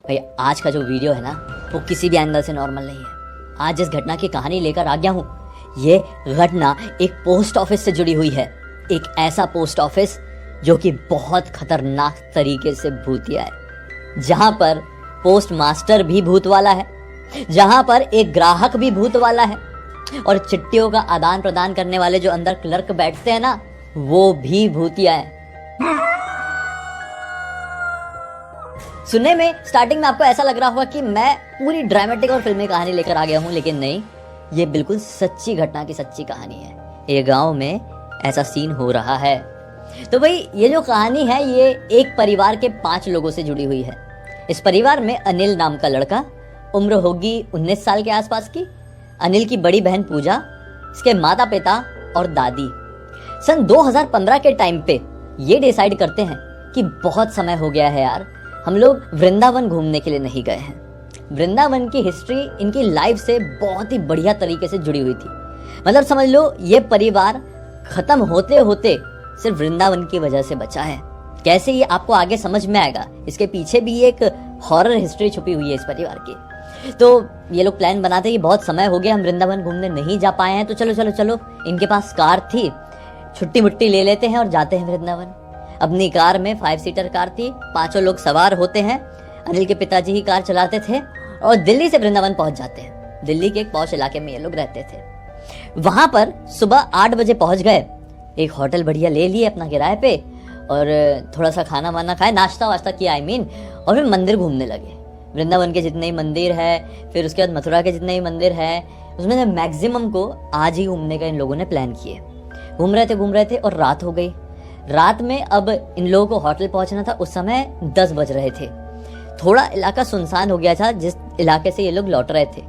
भाई आज का जो वीडियो है ना वो किसी भी एंगल से नॉर्मल नहीं है। आज जिस घटना की कहानी लेकर आ गया हूँ ये घटना एक पोस्ट ऑफिस से जुड़ी हुई है। एक ऐसा पोस्ट ऑफिस जो कि बहुत खतरनाक तरीके से भूतिया है, जहां पर पोस्ट मास्टर भी भूत वाला है, जहां पर एक ग्राहक भी भूत वाला है और चिट्ठियों का आदान प्रदान करने वाले जो अंदर क्लर्क बैठते हैं ना वो भी भूतिया है। सुनने में स्टार्टिंग में आपको ऐसा लग रहा होगा कि मैं पूरी ड्रामेटिक और फिल्मी कहानी लेकर आ गया हूं, लेकिन नहीं, ये बिल्कुल सच्ची घटना की सच्ची कहानी है। ये गांव में ऐसा सीन हो रहा है। तो भाई ये जो कहानी है ये एक परिवार के 5 लोगों से जुड़ी हुई है। इस परिवार में अनिल नाम का लड़का, उम्र होगी 19 साल के आसपास की। अनिल की बड़ी बहन पूजा, इसके माता पिता और दादी। सन 2015 के टाइम पे ये डिसाइड करते हैं कि बहुत समय हो गया है यार, हम लोग वृंदावन घूमने के लिए नहीं गए हैं। वृंदावन की हिस्ट्री इनकी लाइफ से बहुत ही बढ़िया तरीके से जुड़ी हुई थी। मतलब समझ लो ये परिवार खत्म होते होते सिर्फ वृंदावन की वजह से बचा है। कैसे ये आपको आगे समझ में आएगा। इसके पीछे भी एक हॉरर हिस्ट्री छुपी हुई है इस परिवार की। तो ये लोग प्लान बनाते कि बहुत समय हो गया हम वृंदावन घूमने नहीं जा पाए हैं, तो चलो चलो चलो, इनके पास कार थी, छुट्टी मुट्टी ले लेते हैं और जाते हैं वृंदावन। अपनी कार में 5 सीटर कार थी, 5 लोग सवार होते हैं। अनिल के पिताजी ही कार चलाते थे और दिल्ली से वृंदावन पहुंच जाते हैं। दिल्ली के एक पॉश इलाके में ये लोग रहते थे। वहां पर सुबह 8 बजे पहुंच गए, एक होटल बढ़िया ले लिए अपना किराए पे और थोड़ा सा खाना वाना खाए, नाश्ता वाश्ता किया और फिर मंदिर घूमने लगे। वृंदावन के जितने ही मंदिर है, फिर उसके बाद मथुरा के जितने ही मंदिर है, उसमें से मैक्सिमम को आज ही घूमने का इन लोगों ने प्लान किए। घूम रहे थे और रात हो गई। रात में अब इन लोगों को होटल पहुंचना था, उस समय 10 बज रहे थे। थोड़ा इलाका सुनसान हो गया था जिस इलाके से ये लोग लौट रहे थे।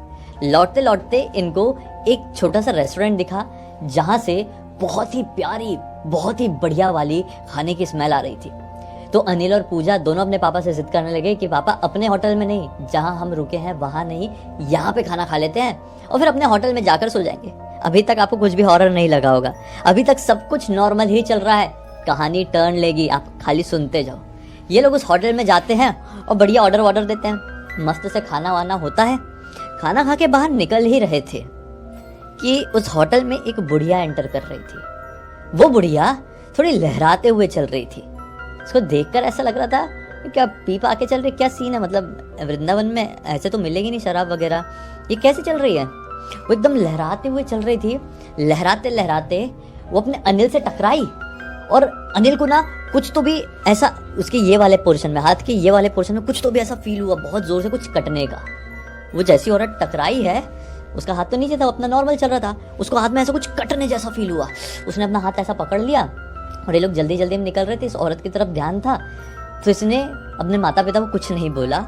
लौटते लौटते इनको एक छोटा सा रेस्टोरेंट दिखा जहां से बहुत ही प्यारी, बहुत ही बढ़िया वाली खाने की स्मेल आ रही थी। तो अनिल और पूजा दोनों अपने पापा से जिद करने लगे कि पापा अपने होटल में नहीं, जहां हम रुके हैं वहां नहीं, यहाँ पे खाना खा लेते हैं और फिर अपने होटल में जाकर सो जाएंगे। अभी तक आपको कुछ भी हॉरर नहीं लगा होगा, अभी तक सब कुछ नॉर्मल ही चल रहा है। कहानी टर्न लेगी, आप खाली सुनते जाओ। ये लोग उस होटल में जाते हैं और बढ़िया ऑर्डर देते हैं। मस्त से खाना वाना होता है। खाना खा के बाहर निकल ही रहे थे कि उस होटल में एक बुढ़िया एंटर कर रही थी। वो बुढ़िया थोड़ी लहराते हुए चल रही थी। उसको देखकर ऐसा लग रहा था क्या पी पा के चल रही, क्या सीन है, मतलब वृंदावन में ऐसे तो मिलेगी नहीं शराब वगैरह, ये कैसे चल रही है। वो एकदम लहराते हुए चल रही थी। लहराते लहराते वो अपने अनिल से टकराई और अनिल को ना कुछ तो भी ऐसा उसके ये वाले पोर्शन में, हाथ के ये वाले पोर्शन में कुछ तो भी ऐसा फील हुआ, बहुत जोर से कुछ कटने का। वो जैसी औरत टकराई है, उसका हाथ तो नीचे था, अपना नॉर्मल चल रहा था, उसको हाथ में ऐसा कुछ कटने जैसा फील हुआ। उसने अपना हाथ ऐसा पकड़ लिया और ये लोग जल्दी जल्दी में निकल रहे थे, इस औरत की तरफ ध्यान था, तो इसने अपने माता पिता को कुछ नहीं बोला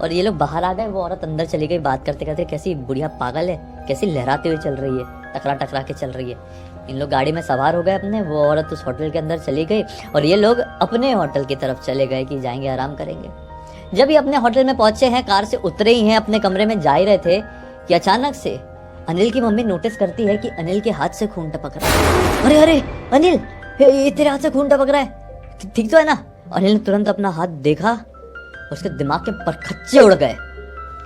और ये लोग बाहर आ गए। वो औरत अंदर चली गई, बात करते करते, कैसी बुढ़िया पागल है, कैसी लहराते हुए चल रही है, टकरा टकरा के चल रही है। इन लोग गाड़ी में सवार हो गए अपने, वो औरत उस होटल के अंदर चली गई और ये लोग अपने होटल की तरफ चले गए कि जाएंगे आराम करेंगे। जब ये अपने होटल में पहुंचे हैं, कार से उतरे ही हैं, अपने कमरे में जा ही रहे थे कि अचानक से अनिल की मम्मी नोटिस करती है कि अनिल के हाथ से खून टपक रहा है। अरे अरे अनिल, ये तेरे हाथ से खून टपक रहा है, ठीक तो है ना। अनिल ने तुरंत अपना हाथ देखा, उसके दिमाग के परखच्चे उड़ गए।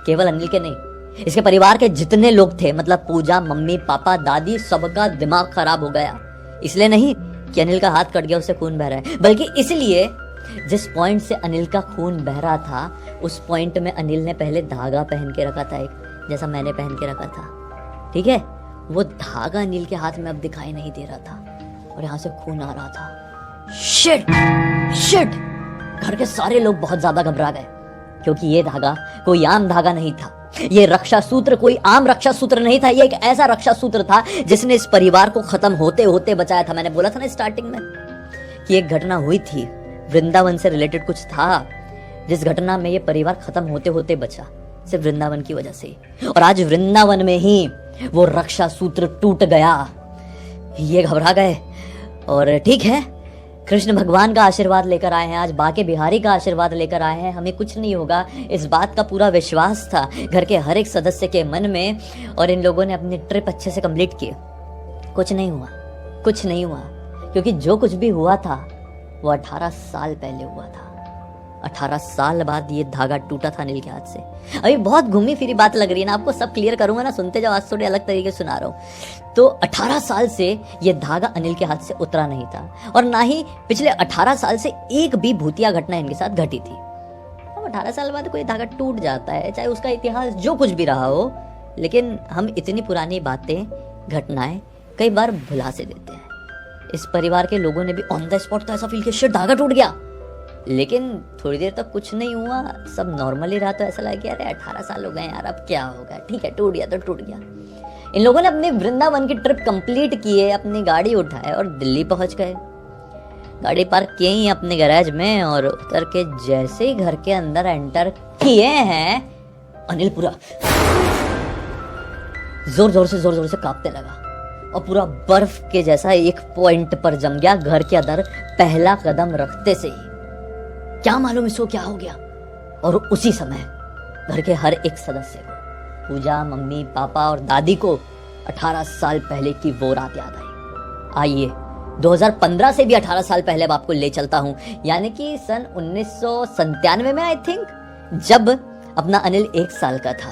केवल अनिल के नहीं, इसके परिवार के जितने लोग थे, मतलब पूजा, मम्मी, पापा, दादी, सबका दिमाग खराब हो गया। इसलिए नहीं कि अनिल का हाथ कट गया, उससे खून बह रहा है, बल्कि इसलिए जिस पॉइंट से अनिल का खून बह रहा था उस पॉइंट में अनिल ने पहले धागा पहन के रखा था, एक जैसा मैंने पहन के रखा था, ठीक है। वो धागा अनिल के हाथ में अब दिखाई नहीं दे रहा था और यहाँ से खून आ रहा था। शिट शिट, घर के सारे लोग बहुत ज्यादा घबरा गए क्योंकि ये धागा कोई आम धागा नहीं था। ये रक्षा सूत्र कोई आम रक्षा सूत्र नहीं था। ये एक ऐसा रक्षा सूत्र था जिसने इस परिवार को खत्म होते होते बचाया था। मैंने बोला था ना स्टार्टिंग में कि एक घटना हुई थी, वृंदावन से रिलेटेड कुछ था, जिस घटना में ये परिवार खत्म होते होते बचा सिर्फ वृंदावन की वजह से। और आज वृंदावन में ही वो रक्षा सूत्र टूट गया। ये घबरा गए और ठीक है, कृष्ण भगवान का आशीर्वाद लेकर आए हैं, आज बाके बिहारी का आशीर्वाद लेकर आए हैं, हमें कुछ नहीं होगा, इस बात का पूरा विश्वास था घर के हर एक सदस्य के मन में। और इन लोगों ने अपनी ट्रिप अच्छे से कंप्लीट की। कुछ नहीं हुआ, कुछ नहीं हुआ, क्योंकि जो कुछ भी हुआ था वो 18 साल पहले हुआ था। 18 साल बाद ये धागा टूटा था अनिल के हाथ से। अभी बहुत घूमी फिरी बात लग रही है ना आपको, सब क्लियर करूंगा ना, सुनते जाओ, आज थोड़ी अलग तरीके से सुना रहा हूँ। तो 18 साल से ये धागा अनिल के हाथ से उतरा नहीं था, और ना ही पिछले 18 साल से एक भी भूतिया घटना इनके साथ घटी थी। अब 18 साल बाद कोई धागा टूट जाता है, चाहे उसका इतिहास जो कुछ भी रहा हो, लेकिन हम इतनी पुरानी बातें, घटनाएं कई बार भुला से देते हैं। इस परिवार के लोगों ने भी ऑन द स्पॉट तो ऐसा फील किया शिट धागा टूट गया, लेकिन थोड़ी देर तक कुछ नहीं हुआ, सब नॉर्मली रहा। तो ऐसा लगा कि अरे 18 साल हो गए यार, अब क्या होगा, ठीक है टूट गया तो टूट गया। इन लोगों ने अपने वृंदावन की ट्रिप कंप्लीट किए, अपनी गाड़ी उठाए और दिल्ली पहुंच गए। गाड़ी पार्क किए ही अपने गैराज में, और उतर के जैसे ही घर के अंदर एंटर किए हैं, अनिल पूरा जोर जोर से कांपने लगा और पूरा बर्फ के जैसा एक पॉइंट पर जम गया। घर के अंदर पहला कदम रखते से ही क्या मालूम इसको क्या हो गया, और उसी समय घर के हर एक सदस्य को, पूजा, मम्मी, पापा और दादी को 18 साल पहले की वो रात याद आई। आइए 2015 से भी 18 साल पहले अब आपको ले चलता हूं, यानी कि सन 1997 में आई थिंक, जब अपना अनिल 1 साल का था।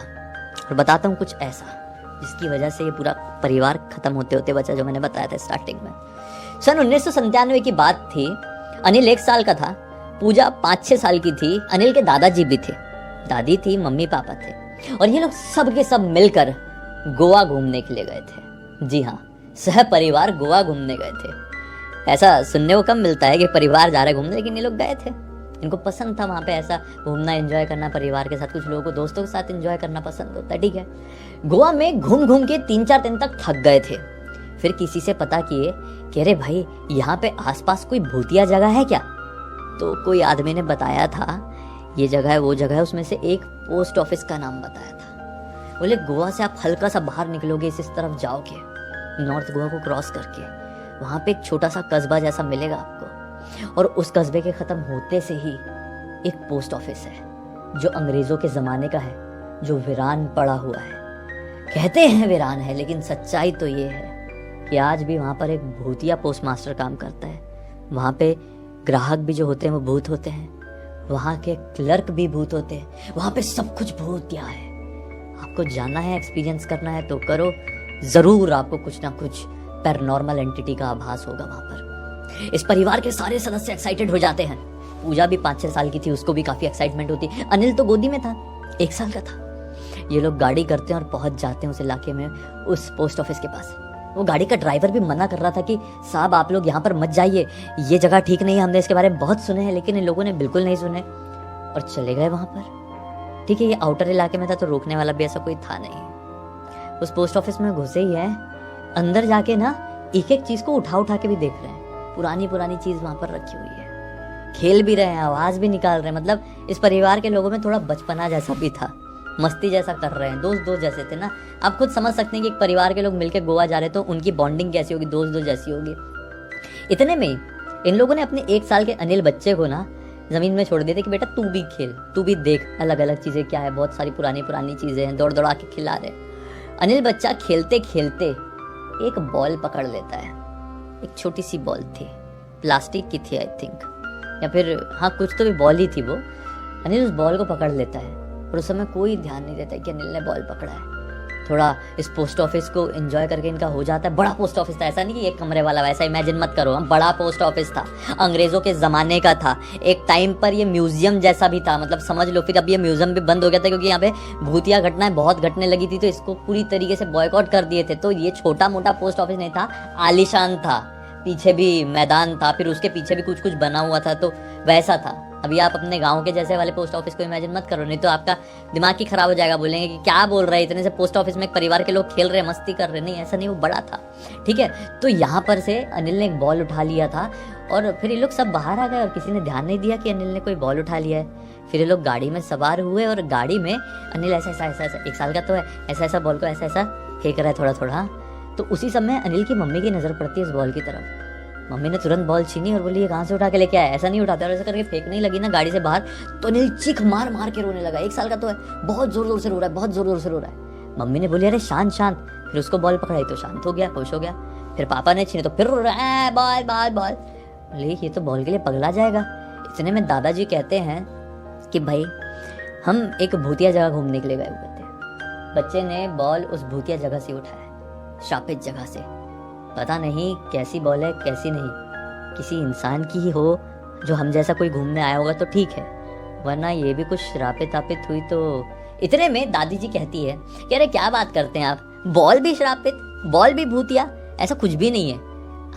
और बताता हूं कुछ ऐसा जिसकी वजह से ये पूरा परिवार खत्म होते होते बचा, जो मैंने बताया था स्टार्टिंग में। सन 1997 की बात थी। अनिल 1 साल का था, पूजा 5-6 साल की थी, अनिल के दादाजी भी थे, दादी थी, मम्मी पापा थे, और ये लोग सब के सब मिलकर गोवा घूमने के लिए गए थे। जी हाँ, सह परिवार गोवा घूमने गए थे। ऐसा सुनने को कम मिलता है कि परिवार जा रहे घूमने, लेकिन ये लोग गए थे, इनको पसंद था वहाँ पे ऐसा घूमना, एंजॉय करना परिवार के साथ। कुछ लोगों को दोस्तों के साथ एंजॉय करना पसंद होता है, ठीक है। गोवा में घूम घूम के 3-4 दिन तक थक गए थे। फिर किसी से पता किए कि अरे भाई यहाँ पे आसपास कोई भूतिया जगह है क्या। तो कोई आदमी ने बताया था ये जगह है वो जगह है, उसमें से एक पोस्ट ऑफिस का नाम बताया था। बोले गोवा से आप हल्का सा बाहर निकलोगे, इस तरफ जाओगे, नॉर्थ गोवा को क्रॉस करके, वहाँ पे एक छोटा सा कस्बा जैसा मिलेगा आपको, और उस कस्बे के खत्म होते से ही एक पोस्ट ऑफिस है जो अंग्रेजों के जमाने का है, जो वीरान पड़ा हुआ है। कहते हैं वीरान है, लेकिन सच्चाई तो ये है कि आज भी वहाँ पर एक भूतिया पोस्ट मास्टर काम करता है। वहाँ पे ग्राहक भी जो होते हैं वो भूत होते हैं, वहाँ के क्लर्क भी भूत होते हैं, वहाँ पे सब कुछ भूतिया है। आपको जाना है, एक्सपीरियंस करना है तो करो, जरूर आपको कुछ ना कुछ पैरानॉर्मल एंटिटी का आभास होगा वहाँ पर। इस परिवार के सारे सदस्य एक्साइटेड हो जाते हैं। पूजा भी 5-6 साल की थी, उसको भी काफी एक्साइटमेंट होती। अनिल तो गोदी में था, 1 साल का था। ये लोग गाड़ी करते हैं और पहुंच जाते हैं उस इलाके में, उस पोस्ट ऑफिस के पास। वो गाड़ी का ड्राइवर भी मना कर रहा था कि साहब आप लोग यहाँ पर मत जाइए, ये जगह ठीक नहीं है, हमने इसके बारे में बहुत सुने हैं। लेकिन इन लोगों ने बिल्कुल नहीं सुने और चले गए वहाँ पर। ठीक है, ये आउटर इलाके में था तो रोकने वाला भी ऐसा कोई था नहीं। उस पोस्ट ऑफिस में घुसे ही है, अंदर जाके ना एक एक चीज को उठा के भी देख रहे हैं। पुरानी चीज वहाँ पर रखी हुई है, खेल भी रहे हैं, आवाज भी निकाल रहे हैं। मतलब इस परिवार के लोगों में थोड़ा बचपना जैसा भी था, मस्ती जैसा कर रहे हैं, दोस्त जैसे थे ना। आप खुद समझ सकते हैं कि एक परिवार के लोग मिलकर गोवा जा रहे तो उनकी बॉन्डिंग कैसी होगी, दोस्त जैसी होगी। इतने में इन लोगों ने अपने 1 साल के अनिल बच्चे को ना जमीन में छोड़ दिए थे कि बेटा तू भी खेल, तू भी देख अलग अलग चीजें क्या है, बहुत सारी पुरानी चीजें हैं, दौड़ा के खिला रहे। अनिल बच्चा खेलते खेलते एक बॉल पकड़ लेता है। एक छोटी सी बॉल थी, प्लास्टिक की थी आई थिंक, या फिर हाँ कुछ तो भी बॉल ही थी वो। अनिल उस बॉल को पकड़ लेता है और उस समय कोई ध्यान नहीं देता कि अनिल ने बॉल पकड़ा है। थोड़ा इस पोस्ट ऑफिस को एंजॉय करके इनका हो जाता है। बड़ा पोस्ट ऑफिस था, ऐसा नहीं कि एक कमरे वाला, वैसा इमेजिन मत करो। हम बड़ा पोस्ट ऑफिस था, अंग्रेजों के ज़माने का था। एक टाइम पर ये म्यूजियम जैसा भी था, मतलब समझ लो। फिर अब ये म्यूजियम भी बंद हो गया था क्योंकि यहाँ पे भूतिया घटनाएं बहुत घटने लगी थी, तो इसको पूरी तरीके से बॉयकॉट कर दिए थे। तो ये छोटा मोटा पोस्ट ऑफिस नहीं था, आलीशान था। पीछे भी मैदान था, फिर उसके पीछे भी कुछ बना हुआ था, तो वैसा था। अभी आप अपने गांव के जैसे वाले पोस्ट ऑफिस को इमेजिन मत करो, नहीं तो आपका दिमाग ही खराब हो जाएगा। बोलेंगे कि क्या बोल रहे हैं, इतने से पोस्ट ऑफिस में एक परिवार के लोग खेल रहे हैं, मस्ती कर रहे हैं। नहीं, ऐसा नहीं, वो बड़ा था। ठीक है, तो यहाँ पर से अनिल ने एक बॉल उठा लिया था और फिर ये लोग सब बाहर आ गए और किसी ने ध्यान नहीं दिया कि अनिल ने कोई बॉल उठा लिया है। फिर ये लोग गाड़ी में सवार हुए और गाड़ी में अनिल ऐसा 1 साल का तो है, ऐसा बॉल को ऐसा फेंक रहा है थोड़ा। तो उसी समय अनिल की मम्मी की नजर पड़ती है इस बॉल की तरफ। मम्मी ने तुरंत बॉल छीनी और बोली ये कहाँ से उठा के लेके आया, ऐसा नहीं उठाते। और ऐसा करके फेंकने लगी ना गाड़ी से बाहर, तो अनिल चीख मार के रोने लगा। 1 साल का तो है, बहुत जोर से रो रहा है, बहुत जोर से रो रहा है। मम्मी ने बोली अरे शांत। फिर उसको बॉल पकड़ाई तो शांत हो गया, खुश हो गया। फिर पापा ने छीने तो फिर रो रहा है, बॉल। बोले ये तो बॉल के लिए पगला जाएगा। इतने में दादाजी कहते हैं कि भाई हम एक भूतिया जगह घूमने के लिए गए हुए थे। बच्चे ने बॉल उस भूतिया जगह से उठाया, श्रापित जगह से। पता नहीं कैसी बॉल है कैसी नहीं, किसी इंसान की ही हो जो हम जैसा कोई घूमने आया होगा तो ठीक है, वरना ये भी कुछ श्रापित तापित हुई तो। इतने में दादी जी कहती है कि अरे क्या बात करते हैं आप, बॉल भी श्रापित, बॉल भी भूतिया, ऐसा कुछ भी नहीं है।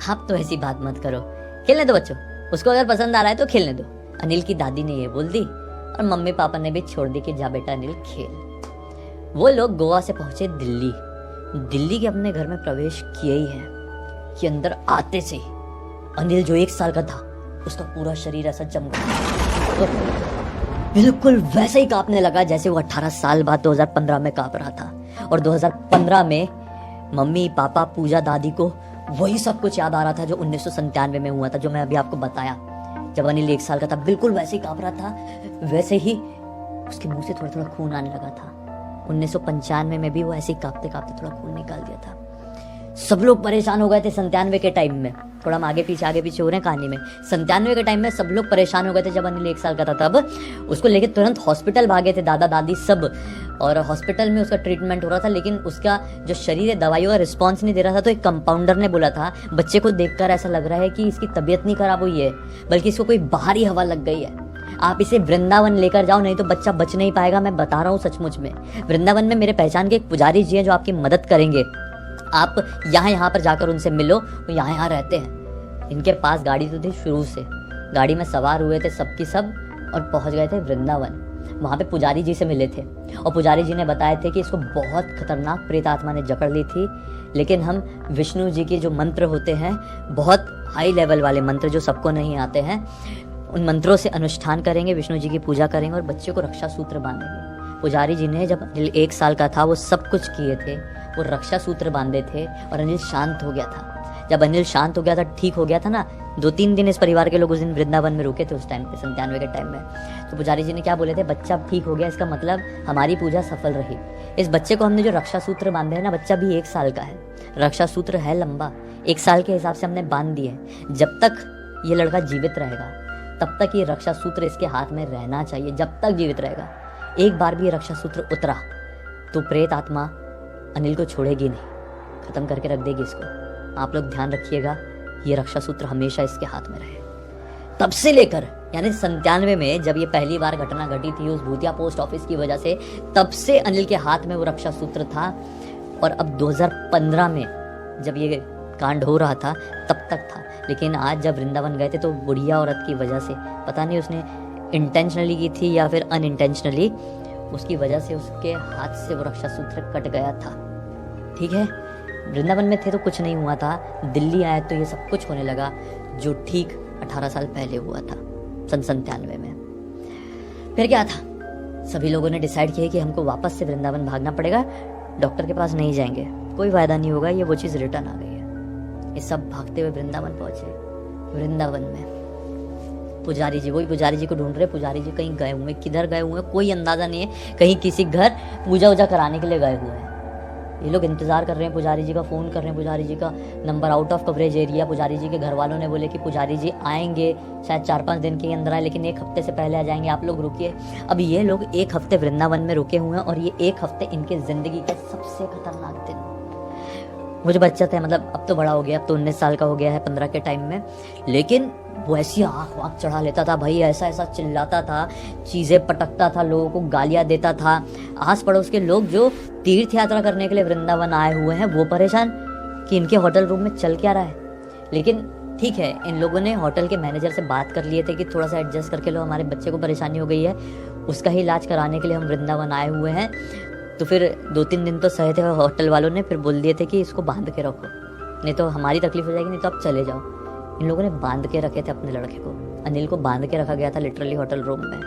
आप तो ऐसी बात मत करो, खेलने दो बच्चों, उसको अगर पसंद आ रहा है तो खेलने दो। अनिल की दादी ने ये बोल दी और मम्मी पापा ने भी छोड़ दी कि जा बेटा अनिल खेल। वो लोग गोवा से पहुंचे दिल्ली। दिल्ली के अपने घर में प्रवेश किए ही है कि अंदर आते से अनिल जो 1 साल का था उसका पूरा शरीर ऐसा जम गया, तो बिल्कुल वैसे ही कांपने लगा जैसे वो 18 साल बाद 2015 में कांप रहा था। और 2015 में मम्मी पापा पूजा दादी को वही सब कुछ याद आ रहा था जो 1997 में हुआ था, जो मैं अभी आपको बताया। जब अनिल 1 साल का था बिल्कुल वैसे ही कांप रहा था, वैसे ही उसके मुंह से थोड़ा थोड़ा खून आने लगा था। 1995 में भी वो ऐसे ही कांपते कांपते थोड़ा खून निकाल दिया था। सब लोग परेशान हो गए थे 97 के टाइम में। थोड़ा हम आगे पीछे हो रहे हैं कहानी में। 97 के टाइम में सब लोग परेशान हो गए थे जब अनिल 1 साल का था। तब उसको लेके तुरंत हॉस्पिटल भागे थे दादा दादी सब, और हॉस्पिटल में उसका ट्रीटमेंट हो रहा था। लेकिन उसका जो शरीर है दवाइयों का रिस्पॉन्स नहीं दे रहा था। तो एक कंपाउंडर ने बोला था बच्चे को देखकर ऐसा लग रहा है कि इसकी तबीयत नहीं खराब हुई है, बल्कि इसको कोई बाहरी हवा लग गई है। आप इसे वृंदावन लेकर जाओ, नहीं तो बच्चा बच नहीं पाएगा। मैं बता रहा हूँ सचमुच में। वृंदावन में मेरे पहचान के एक पुजारी जी हैं जो आपकी मदद करेंगे। आप यहाँ पर जाकर उनसे मिलो, वो यहाँ रहते हैं। इनके पास गाड़ी तो थी शुरू से, गाड़ी में सवार हुए थे सबकी सब और पहुंच गए थे वृंदावन। वहाँ पे पुजारी जी से मिले थे और पुजारी जी ने बताए थे कि इसको बहुत खतरनाक प्रेत आत्मा ने जकड़ ली थी, लेकिन हम विष्णु जी के जो मंत्र होते हैं, बहुत हाई लेवल वाले मंत्र जो सबको नहीं आते हैं, उन मंत्रों से अनुष्ठान करेंगे, विष्णु जी की पूजा करेंगे और बच्चे को रक्षा सूत्र बांधेंगे। पुजारी जी ने जब अनिल 1 साल का था वो सब कुछ किए थे, वो रक्षा सूत्र बांधे थे और अनिल शांत हो गया था। जब अनिल शांत हो गया था, ठीक हो गया था ना, 2-3 दिन इस परिवार के लोग उस दिन वृंदावन में रुके थे उस टाइम पे, 97 के टाइम में। तो पुजारी जी ने क्या बोले थे, बच्चा ठीक हो गया, इसका मतलब हमारी पूजा सफल रही। इस बच्चे को हमने जो रक्षा सूत्र बांधे हैं ना, बच्चा भी 1 साल का है, रक्षा सूत्र है लंबा, 1 साल के हिसाब से हमने बांध दिए। जब तक ये लड़का जीवित रहेगा तब तक ये रक्षा सूत्र इसके हाथ में रहना चाहिए, जब तक जीवित रहेगा। एक बार भी ये रक्षा सूत्र उतरा तो प्रेत आत्मा अनिल को छोड़ेगी नहीं, खत्म करके रख देगी इसको। आप लोग ध्यान रखिएगा, ये रक्षा सूत्र हमेशा इसके हाथ में रहे। तब से लेकर यानी 97 में जब ये पहली बार घटना घटी थी उस भूतिया पोस्ट ऑफिस की वजह से, तब से अनिल के हाथ में वो रक्षा सूत्र था। और अब 2015 में जब ये कांड हो रहा था तब तक था। लेकिन आज जब वृंदावन गए थे तो बुढ़िया औरत की वजह से, पता नहीं उसने इंटेंशनली की थी या फिर अनइंटेंशनली, उसकी वजह से उसके हाथ से वो रक्षा सूत्र कट गया था। ठीक है, वृंदावन में थे तो कुछ नहीं हुआ था, दिल्ली आए तो ये सब कुछ होने लगा जो ठीक 18 साल पहले हुआ था, सन 97 में। फिर क्या था, सभी लोगों ने डिसाइड किया कि हमको वापस से वृंदावन भागना पड़ेगा, डॉक्टर के पास नहीं जाएंगे, कोई फायदा नहीं होगा, ये वो चीज़ रिटर्न आ गई है। ये सब भागते हुए वृंदावन पहुंचे। वृंदावन में पुजारी जी, वही पुजारी जी को ढूंढ रहे। पुजारी जी कहीं गए हुए, किधर गए हुए कोई अंदाजा नहीं है, कहीं किसी घर पूजा वूजा कराने के लिए गए हुए हैं। ये लोग इंतजार कर रहे हैं पुजारी जी का, फ़ोन कर रहे हैं पुजारी जी का, number out of coverage area. पुजारी जी के घर वालों ने बोले कि पुजारी जी आएंगे शायद 4-5 दिन के अंदर आए, लेकिन 1 हफ्ते से पहले आ जाएंगे, आप लोग रुकिए। अब ये लोग 1 हफ्ते वृंदावन में रुके हुए हैं और ये 1 हफ्ते इनके ज़िंदगी का सबसे खतरनाक दिन। वो जो बच्चा था, मतलब अब तो बड़ा हो गया, अब तो 19 साल का हो गया है 15 के टाइम में, लेकिन वो ऐसी आँख वाँख चढ़ा लेता था भाई, ऐसा ऐसा चिल्लाता था, चीज़ें पटकता था, लोगों को गालियाँ देता था। आस पड़ोस के लोग जो तीर्थ यात्रा करने के लिए वृंदावन आए हुए हैं वो परेशान कि इनके होटल रूम में चल क्या रहा है। लेकिन ठीक है, इन लोगों ने होटल के मैनेजर से बात कर लिए थे कि थोड़ा सा एडजस्ट करके लो, हमारे बच्चे को परेशानी हो गई है, उसका ही इलाज कराने के लिए हम वृंदावन आए हुए हैं। तो फिर 2-3 दिन तो सहे थे होटल वालों ने, फिर बोल दिए थे कि इसको बांध के रखो, नहीं तो हमारी तकलीफ हो जाएगी, नहीं तो आप चले जाओ। इन लोगों ने बांध के रखे थे अपने लड़के को, अनिल को बांध के रखा गया था लिटरली होटल रूम में।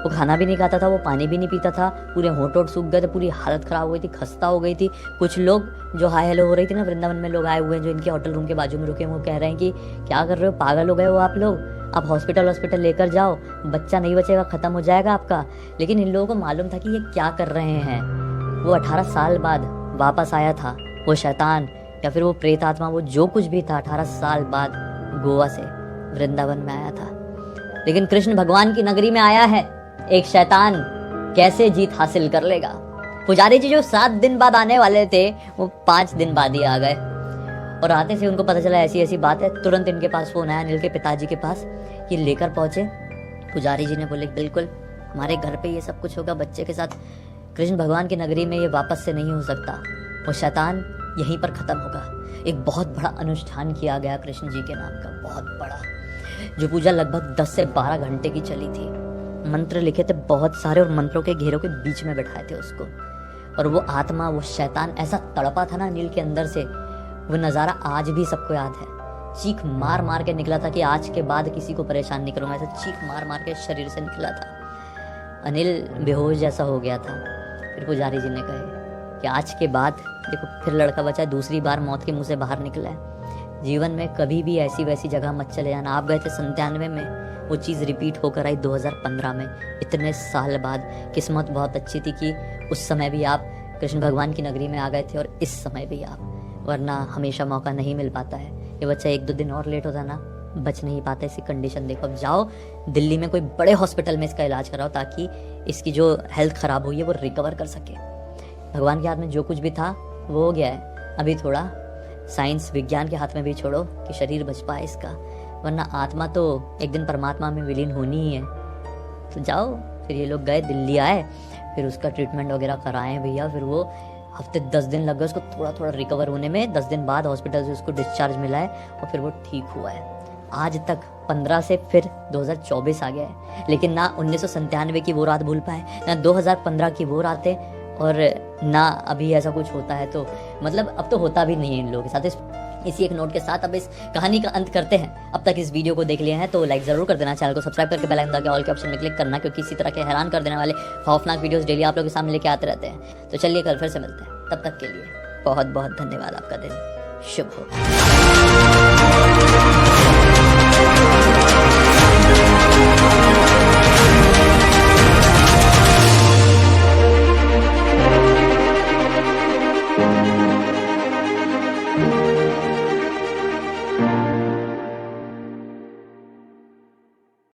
वो खाना भी नहीं खाता था, वो पानी भी नहीं पीता था, पूरे होंठ सूख गए थे, पूरी हालत ख़राब हो गई थी, खस्ता हो गई थी। कुछ लोग जो हाय हेलो हो रही थी ना, वृंदावन में लोग आए हुए हैं जो इनके होटल रूम के बाजू में रुके हैं, वो कह रहे हैं कि क्या कर रहे हो, पागल हो गए हो आप लोग, आप हॉस्पिटल लेकर जाओ, बच्चा नहीं बचेगा, ख़त्म हो जाएगा आपका। लेकिन इन लोगों को मालूम था कि ये क्या कर रहे हैं। वो 18 साल बाद वापस आया था, वो शैतान या फिर वो प्रेत आत्मा, वो जो कुछ भी था, 18 साल बाद गोवा से वृंदावन में आया था। लेकिन कृष्ण भगवान की नगरी में आया है, एक शैतान कैसे जीत हासिल कर लेगा। पुजारी जी जो 7 दिन बाद आने वाले थे वो 5 दिन बाद ही आ गए, और आते से उनको पता चला ऐसी ऐसी बात है। तुरंत इनके पास फोन आया अनिल के पिताजी के पास, ये लेकर पहुंचे। पुजारी जी ने बोले बिल्कुल हमारे घर पे ये सब कुछ होगा बच्चे के साथ, कृष्ण भगवान की नगरी में ये वापस से नहीं हो सकता, वो शैतान यहीं पर खत्म होगा। एक बहुत बड़ा अनुष्ठान किया गया कृष्ण जी के नाम का, बहुत बड़ा, जो पूजा लगभग 10 से 12 घंटे की चली थी। मंत्र लिखे थे बहुत सारे, और मंत्रों के घेरों के बीच में बैठाए थे उसको। और वो आत्मा, वो शैतान ऐसा तड़पा था ना अनिल के अंदर से, वो नज़ारा आज भी सबको याद है। चीख मार मार के निकला था कि आज के बाद किसी को परेशान नहीं करूंगा, ऐसा चीख मार मार के शरीर से निकला था। अनिल बेहोश जैसा हो गया था। फिर पुजारी जी ने कहे कि आज के बाद देखो फिर लड़का बचा, दूसरी बार मौत के मुंह से बाहर निकला है, जीवन में कभी भी ऐसी वैसी जगह मत चले जाना। आप गए थे 97 में, वो चीज़ रिपीट होकर आई 2015 में, इतने साल बाद। किस्मत बहुत अच्छी थी कि उस समय भी आप कृष्ण भगवान की नगरी में आ गए थे, और इस समय भी आप, वरना हमेशा मौका नहीं मिल पाता है। ये बच्चा 1-2 दिन और लेट होता ना, बच नहीं पाता। इसकी कंडीशन देखो। अब जाओ दिल्ली में कोई बड़े हॉस्पिटल में इसका इलाज कराओ, ताकि इसकी जो हेल्थ ख़राब हुई है वो रिकवर कर सके। भगवान के हाथ में जो कुछ भी था वो हो गया है, अभी थोड़ा साइंस विज्ञान के हाथ में भी छोड़ो कि शरीर बच पाए इसका, वरना आत्मा तो एक दिन परमात्मा में विलीन होनी ही है। तो जाओ। फिर ये लोग गए, दिल्ली आए, फिर उसका ट्रीटमेंट वगैरह कराएं भैया। फिर वो हफ्ते 10 दिन लग गए उसको थोड़ा थोड़ा रिकवर होने में। 10 दिन बाद हॉस्पिटल से उसको डिस्चार्ज मिला है, और फिर वो ठीक हुआ है। आज तक 15 से फिर 2024 आ गया है, लेकिन ना 1997 की वो रात भूल पाए, ना 2015 की वो रातें, और ना अभी ऐसा कुछ होता है। तो मतलब अब तो होता भी नहीं है इन लोगों के साथ। इसी एक नोट के साथ अब इस कहानी का अंत करते हैं। अब तक इस वीडियो को देख लिया है तो लाइक जरूर कर देना, चैनल को सब्सक्राइब करके बेल आइकन दबा के ऑल के ऑप्शन में क्लिक करना, क्योंकि इसी तरह के हैरान कर देने वाले खौफनाक वीडियोस डेली आप लोगों के सामने लेके आते रहते हैं। तो चलिए कल फिर से मिलते हैं, तब तक के लिए बहुत बहुत धन्यवाद। आपका दिन शुभ हो।